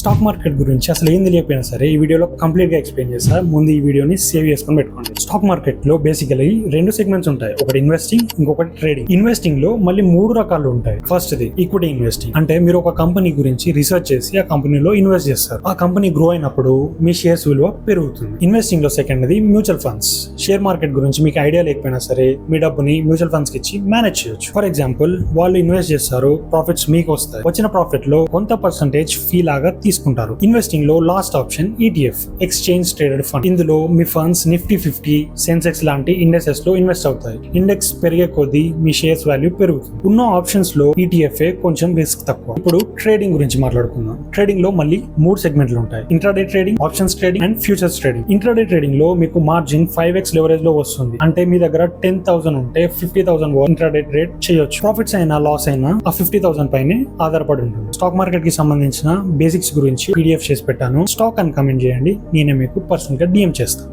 Stock market గురించి అసలు ఏం తెలియకపోయినా సరే ఈ వీడియోలో కంప్లీట్ గా ఎక్స్ప్లెయిన్ చేస్తా. ముందు ఈ వీడియోని సేవ్ చేసుకొని పెట్టుకోండి. స్టాక్ మార్కెట్ లో బేసికలీ రెండు సెగ్మెంట్స్ ఉంటాయి, ఒకటి ఇన్వెస్టింగ్, ఇంకొకటి ట్రేడింగ్. ఇన్వెస్టింగ్ లో మళ్ళీ 3 రకాలు ఉంటాయి. ఫస్ట్ ది ఈక్విటీ ఇన్వెస్టింగ్, అంటే మీరు ఒక కంపెనీ గురించి రీసెర్చ్ చేసి ఆ కంపెనీలో ఇన్వెస్ట్ చేస్తారు. ఆ కంపెనీ గ్రో అయినప్పుడు మీ షేర్స్ విలువ పెరుగుతుంది. ఇన్వెస్టింగ్ లో second the mutual funds. Share market గురించి మీకు ఐడియా లేకపోయినా సరే మీ డబ్బుని మ్యూచువల్ ఫండ్స్ కి ఇచ్చి మేనేజ్ చేయొచ్చు. ఫర్ ఎగ్జాంపుల్, వాళ్ళు ఇన్వెస్ట్ చేస్తారు, ప్రాఫిట్స్ మీకు వస్తాయి. వచ్చిన ప్రాఫిట్ లో కొంత పర్సంటేజ్ ఫీ లాగా తీసుకుంటారు. ఇన్వెస్టింగ్ లో last option ETF, exchange traded fund. ఇందులో మీ ఫండ్స్ నిఫ్టీ 50, సెన్సెక్స్ లాంటి ఇండెక్సెస్ లో ఇన్వెస్ట్ అవుతాయి. ఇండెక్స్ పెరిగే కొద్దీ మీ షేర్స్ వాల్యూ పెరుగుతుంది. ఉన్న ఆప్షన్స్ లో ETF కొంచెం రిస్క్ తక్కువ. ఇప్పుడు ట్రేడింగ్ గురించి మాట్లాడుకుందాం. ట్రేడింగ్ లో మళ్ళీ 3 సెగ్మెంట్లు ఉంటాయి: intraday trading, options trading and futures trading. Intraday trading లో మీకు మార్జిన్ 5x లెవరేజ్ లో వస్తుంది. అంటే మీ దగ్గర 10,000 ఉంటే 50,000 ఇంట్రాడే ట్రేడ్ చేయొచ్చు. ప్రాఫిట్స్ అయినా లాస్ అయినా ఆ 50,000 పైనే ఆధారపడి ఉంటుంది. స్టాక్ మార్కెట్ కి సంబంధించిన బేసిక్స్ గురించి PDF చేసి పెట్టాను. స్టాక్ అని కమెంట్ చేయండి, నేనే మీకు పర్సనల్ గా DM చేస్తాను.